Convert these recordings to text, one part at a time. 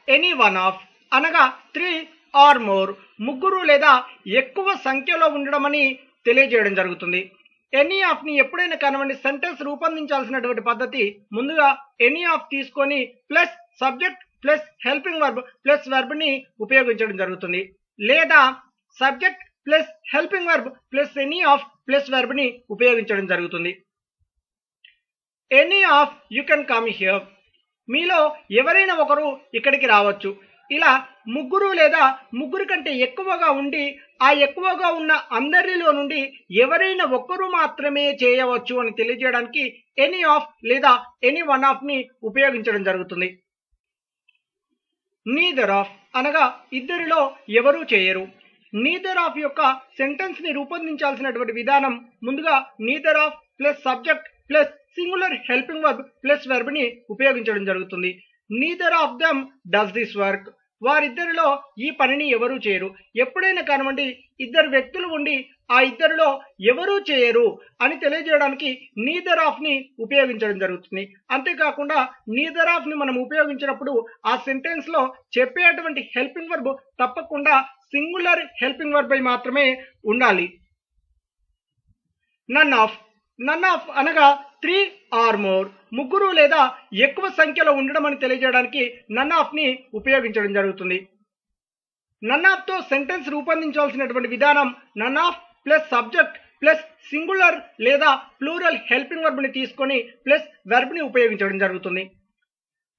Any one of అనగా 3 are more ముగ్గురు లేదా ఎక్కువ సంఖ్యలో ఉండడం అని తెలియజేయడం జరుగుతుంది. ఎనీ ఆఫ్ ని ఎప్పుడైనా కానివ్వండి సెంటెన్స్ రూపొందించాల్సినటువంటి పద్ధతి ముందుగా ఎనీ ఆఫ్ తీసుకొని plus subject plus helping verb plus verb ని ఉపయోగించడం జరుగుతుంది. లేదా subject plus helping verb plus any of plus verb ని ఉపయోగించడం జరుగుతుంది. Any of you can come here మీలో ఎవరైనా ఒకరు ఇక్కడికి రావచ్చు. ఇలా ముగ్గురు లేదా ముగ్గురు కంటే ఎక్కువగా ఉండి ఆ ఎక్కువగా ఉన్న అందరిలో నుండి ఎవరైనా ఒక్కరు మాత్రమే చేయవచ్చు అని తెలియజేయడానికి ఎనీ ఆఫ్ లేదా ఎనీ వన్ ఆఫ్ ని ఉపయోగించడం జరుగుతుంది. నీదర్ ఆఫ్ అనగా ఇద్దరిలో ఎవరూ చేయరు. నీదర్ ఆఫ్ యొక్క సెంటెన్స్ ని రూపొందించాల్సినటువంటి విధానం ముందుగా neither of plus subject plus singular helping verb plus verb ని ఉపయోగించడం జరుగుతుంది. Neither of them does this work వారిద్దరిలో ఈ పనిని ఎవరూ చేయరు. ఎప్పుడైనా కానివ్వండి ఇద్దరు వ్యక్తులు ఉండి ఆ ఇద్దరిలో ఎవరూ చేయరు అని తెలియజేయడానికి నీదర్ ఆఫ్ ని ఉపయోగించడం జరుగుతుంది. అంతేకాకుండా నీదర్ ఆఫ్ ని మనం ఉపయోగించినప్పుడు ఆ సెంటెన్స్ లో చెప్పేటువంటి హెల్పింగ్ వర్బ్ తప్పకుండా సింగులర్ హెల్పింగ్ వర్బ్ అయి మాత్రమే ఉండాలి. నన్ ఆఫ్ అనగా 3 ఆర్ మోర్ ముగ్గురు లేదా ఎక్కువ సంఖ్యలో ఉండడం అని తెలియజేయడానికి నన్ ఆఫ్ ని ఉపయోగించడం జరుగుతుంది. నన్ ఆఫ్ తో సెంటెన్స్ రూపొందించాల్సినటువంటి విధానం none of plus subject plus singular లేదా ప్లూరల్ హెల్పింగ్ వర్బ్ ని తీసుకొని ప్లస్ వెర్బ్ ని ఉపయోగించడం జరుగుతుంది.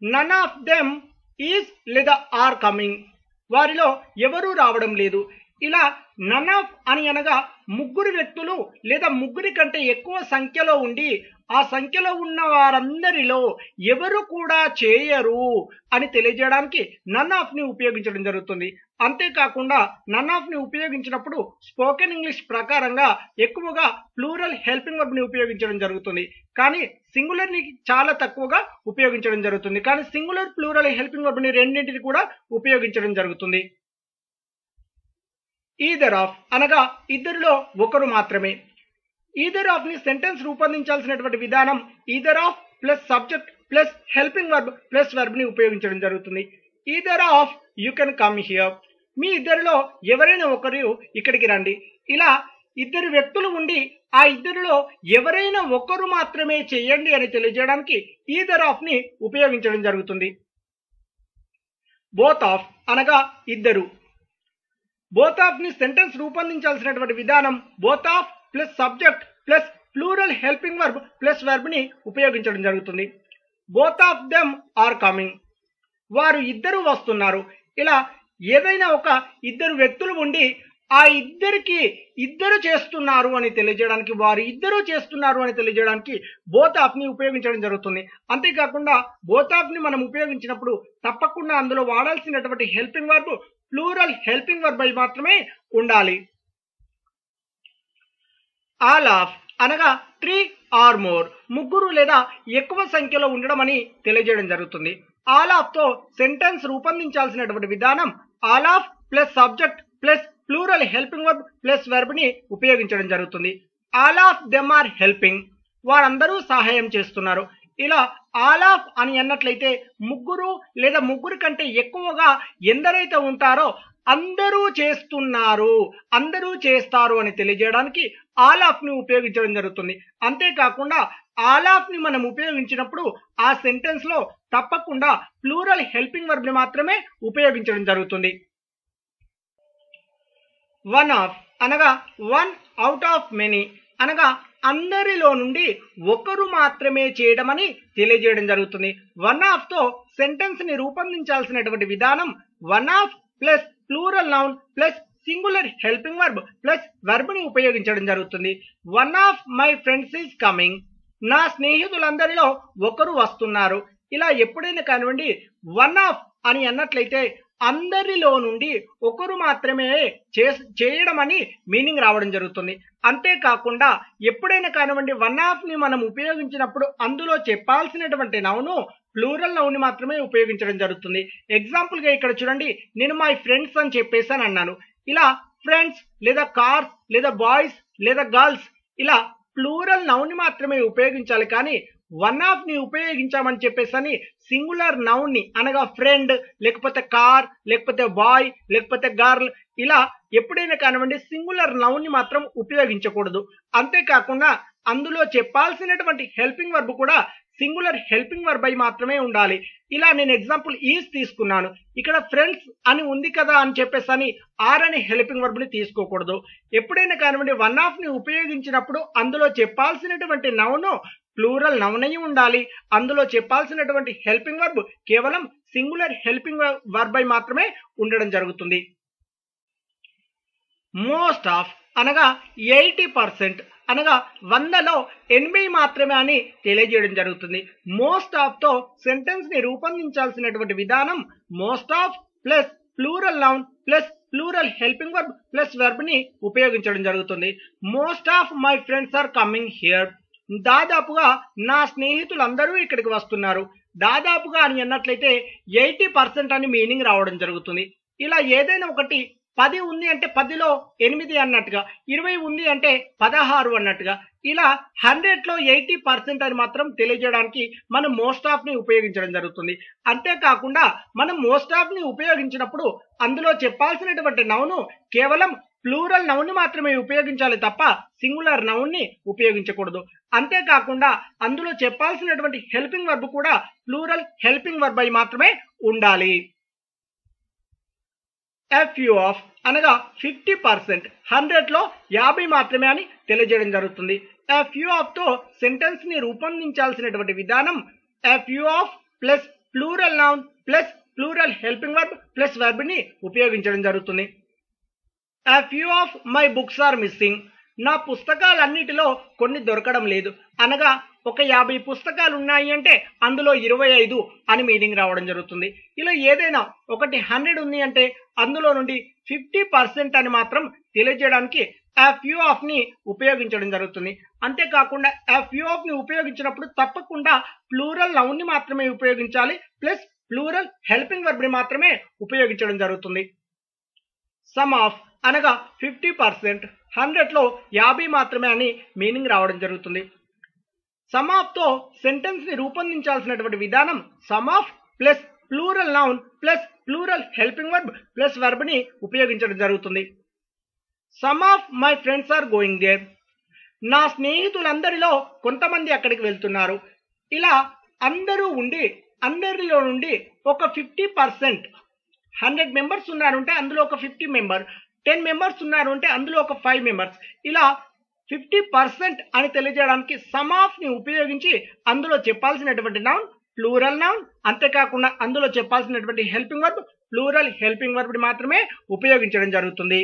నన్ ఆఫ్ దెమ్ ఈజ్ లేదా ఆర్ కమింగ్ వారిలో ఎవరూ రావడం లేదు. ఇలా నన్ ఆఫ్ అని అనగా ముగ్గురు వ్యక్తులు లేదా ముగ్గురి కంటే ఎక్కువ సంఖ్యలో ఉండి ఆ సంఖ్యలో ఉన్న వారందరిలో ఎవరు కూడా చేయరు అని తెలియజేయడానికి నన్ ఆఫ్ ని ఉపయోగించడం జరుగుతుంది. అంతేకాకుండా నన్ ఆఫ్ ని ఉపయోగించినప్పుడు స్పోకెన్ ఇంగ్లీష్ ప్రకారంగా ఎక్కువగా ప్లూరల్ హెల్పింగ్ వర్బ్ ని ఉపయోగించడం జరుగుతుంది. కానీ సింగులర్ ని చాలా తక్కువగా ఉపయోగించడం జరుగుతుంది. కానీ సింగులర్ ప్లూరల్ హెల్పింగ్ వర్బ్ ని రెండింటిని కూడా ఉపయోగించడం జరుగుతుంది. ఈదర్ ఆఫ్ అనగా ఇద్దరిలో ఒకరు మాత్రమే. ఈదర్ ఆఫ్ ని సెంటెన్స్ రూపొందించాల్సినటువంటి విధానం either of plus subject plus helping verb plus verb ని ఉపయోగించడం జరుగుతుంది. Either of you can come here మీ ఇద్దరిలో ఎవరైనా ఒకరు ఇక్కడికి రండి. ఇలా ఇద్దరు వ్యక్తులు ఉండి ఆ ఇద్దరిలో ఎవరైనా ఒకరు మాత్రమే చేయండి అని తెలియజేయడానికి ఈదర్ ఆఫ్ ని ఉపయోగించడం జరుగుతుంది. బోత్ ఆఫ్ అనగా ఇద్దరు. బోత్ ఆఫ్ ని సెంటెన్స్ రూపొందించాల్సినటువంటి విధానం both of plus subject plus plural helping verb plus verb ని ఉపయోగించడం జరుగుతుంది. Both of them are coming వారు ఇద్దరు వస్తున్నారు. ఇలా ఏదైనా ఒక ఇద్దరు వ్యక్తులు ఉండి ఆ ఇద్దరికి ఇద్దరు చేస్తున్నారు అని తెలియజేయడానికి వారు ఇద్దరు చేస్తున్నారు అని తెలియజేయడానికి బోత్ ఆఫ్ ని ఉపయోగించడం జరుగుతుంది. అంతేకాకుండా బోత్ ఆఫ్ ని మనం ఉపయోగించినప్పుడు తప్పకుండా అందులో వాడాల్సినటువంటి helping verb plural helping verb అయి మాత్రమే ఉండాలి. ఆల్ ఆఫ్ అనగా 3 ఆర్ మోర్ ముగ్గురు లేదా ఎక్కువ సంఖ్యలో ఉండడం అని తెలియజేయడం జరుగుతుంది. ఆల్ ఆఫ్ తో సెంటెన్స్ రూపొందించాల్సినటువంటి విధానం all of plus subject plus plural helping verb plus verb ని ఉపయోగించడం జరుగుతుంది. All of them are helping వారందరూ సహాయం చేస్తున్నారు. ఇలా ఆల్ ఆఫ్ అని అన్నట్లయితే ముగ్గురు లేదా ముగ్గురు కంటే ఎక్కువగా ఎందరైతే ఉంటారో అందరూ చేస్తున్నారు అందరూ చేస్తారు అని తెలియజేయడానికి ఆల్ ఆఫ్ ని ఉపయోగించడం జరుగుతుంది. అంతేకాకుండా ఆల్ ఆఫ్ ని మనం ఉపయోగించినప్పుడు ఆ సెంటెన్స్ లో తప్పకుండా ప్లూరల్ హెల్పింగ్ వర్బ్ ని మాత్రమే ఉపయోగించడం జరుగుతుంది. వన్ ఆఫ్ అనగా వన్ అవుట్ ఆఫ్ మెనీ అనగా అందరిలో నుండి ఒకరు మాత్రమే చేయడం అని తెలియజేయడం జరుగుతుంది. వన్ ఆఫ్ తో సెంటెన్స్ ని రూపొందించాల్సినటువంటి విధానం one of plus plural noun plus singular helping verb plus verb ని ఉపయోగించడం జరుగుతుంది. One of my friends is coming నా స్నేహితులందరిలో ఒకరు వస్తున్నారు. ఇలా ఎప్పుడైనా కానివ్వండి వన్ ఆఫ్ అని అన్నట్లయితే అందరిలో నుండి ఒకరు మాత్రమే చేయడం అని మీనింగ్ రావడం జరుగుతుంది. అంతేకాకుండా ఎప్పుడైనా కానివ్వండి వన్ ఆఫ్ ని మనం ఉపయోగించినప్పుడు అందులో చెప్పాల్సినటువంటి నౌను ప్లూరల్ నౌన్ ని మాత్రమే ఉపయోగించడం జరుగుతుంది. ఎగ్జాంపుల్ గా ఇక్కడ చూడండి, నేను మై ఫ్రెండ్స్ అని చెప్పేసాను అన్నాను. ఇలా ఫ్రెండ్స్ లేదా కార్స్ లేదా బాయ్స్ లేదా గర్ల్స్ ఇలా ప్లూరల్ నౌన్ ని మాత్రమే ఉపయోగించాలి. కానీ వన్ ఆఫ్ ని ఉపయోగించామని చెప్పేసి సింగులర్ నౌన్ ని అనగా ఫ్రెండ్ లేకపోతే కార్ లేకపోతే బాయ్ లేకపోతే గర్ల్ ఇలా ఎప్పుడైనా కానివ్వండి సింగులర్ నౌన్ ని మాత్రం ఉపయోగించకూడదు. అంతేకాకుండా అందులో చెప్పాల్సినటువంటి హెల్పింగ్ వర్బ్ కూడా సింగులర్ హెల్పింగ్ వర్బ్ అయి మాత్రమే ఉండాలి. ఇలా నేను ఎగ్జాంపుల్ ఈజ్ తీసుకున్నాను. ఇక్కడ ఫ్రెండ్స్ అని ఉంది కదా అని చెప్పేసి ఆర్ అనే హెల్పింగ్ వర్బ్ ని తీసుకోకూడదు. ఎప్పుడైనా కానివ్వండి వన్ ఆఫ్ ని ఉపయోగించినప్పుడు అందులో చెప్పాల్సినటువంటి నౌన్ ప్లూరల్ నౌన్ అయి ఉండాలి. అందులో చెప్పాల్సినటువంటి హెల్పింగ్ వర్బ్ కేవలం సింగులర్ హెల్పింగ్ వర్బ్ అయి మాత్రమే ఉండడం జరుగుతుంది. మోస్ట్ ఆఫ్ అనగా 80% అనగా 100లో 80 మాత్రమే అని తెలియజేయడం జరుగుతుంది. మోస్ట్ ఆఫ్ తో సెంటెన్స్ ని రూపొందించాల్సినటువంటి విధానం most of plus plural noun plus plural helping verb plus verb ని ఉపయోగించడం జరుగుతుంది. Most of my friends are coming here. దాదాపుగా నా స్నేహితులందరూ ఇక్కడికి వస్తున్నారు. దాదాపుగా అని అన్నట్లయితే 80% అని మీనింగ్ రావడం జరుగుతుంది. ఇలా ఏదైనా ఒకటి 10 ఉంది అంటే 10లో 8 అన్నట్టుగా, 20 ఉంది అంటే 16 అన్నట్టుగా, ఇలా 100లో 80% అని మాత్రం తెలియజేయడానికి మనం మోస్ట్ ఆఫ్ ని ఉపయోగించడం జరుగుతుంది. అంతేకాకుండా మనం మోస్ట్ ఆఫ్ ని ఉపయోగించినప్పుడు అందులో చెప్పాల్సినటువంటి నౌను కేవలం ప్లూరల్ నౌన్ ని మాత్రమే ఉపయోగించాలి తప్ప సింగులర్ నౌన్ ని ఉపయోగించకూడదు. అంతేకాకుండా అందులో చెప్పాల్సినటువంటి హెల్పింగ్ వర్బ్ కూడా ప్లూరల్ హెల్పింగ్ వర్బ్ అయి మాత్రమే ఉండాలి. ఫ్యూ ఆఫ్ అనగా 50%, 100లో 50 మాత్రమే అని తెలియజేయడం జరుగుతుంది. ఫ్యూ ఆఫ్ తో సెంటెన్స్ ని రూపొందించాల్సినటువంటి విధానం few of plus plural noun plus plural helping verb plus verb ని ఉపయోగించడం జరుగుతుంది. Few of my books are missing. నా పుస్తకాలన్నిటిలో కొన్ని దొరకడం లేదు అనగా ఒక 50 పుస్తకాలు ఉన్నాయి అంటే అందులో 25 అని మీనింగ్ రావడం జరుగుతుంది. ఇలా ఏదైనా ఒకటి 100 ఉంది అంటే అందులో నుండి 50% అని మాత్రం తెలియజేయడానికి ఫ్యూ ఆఫ్ ని ఉపయోగించడం జరుగుతుంది. అంతేకాకుండా ఫ్యూ ఆఫ్ ని ఉపయోగించినప్పుడు తప్పకుండా ప్లూరల్ నౌన్ ని మాత్రమే ఉపయోగించాలి ప్లస్ ప్లూరల్ హెల్పింగ్ వర్బ్ ని మాత్రమే ఉపయోగించడం జరుగుతుంది. సమ్ ఆఫ్ అనగా 50%, 100లో 50 మాత్రమే అని మీనింగ్ రావడం జరుగుతుంది. సమ్ ఆఫ్ తో సెంటెన్స్ ని రూపొందించాల్సినటువంటి విధానం some of plus plural noun plus plural helping verb plus verb ని ఉపయోగించడం జరుగుతుంది. Some of my friends are going there. నా స్నేహితులందరిలో కొంతమంది అక్కడికి వెళ్తున్నారు. ఇలా అందరూ ఉండి అందరిలో నుండి ఒక 50%, 100 మెంబర్స్ ఉన్నారు అంటే అందులో ఒక 50 మెంబర్, 10 మెంబర్స్ ఉన్నారు అంటే అందులో ఒక 5 మెంబర్స్, ఇలా 50% అని తెలియజేయడానికి సమ్ ఆఫ్ ని ఉపయోగించి అందులో చెప్పాల్సినటువంటి నౌన్ ప్లూరల్ నౌన్, అంతేకాకుండా అందులో చెప్పాల్సినటువంటి helping verb plural helping verb మాత్రమే ఉపయోగించడం జరుగుతుంది.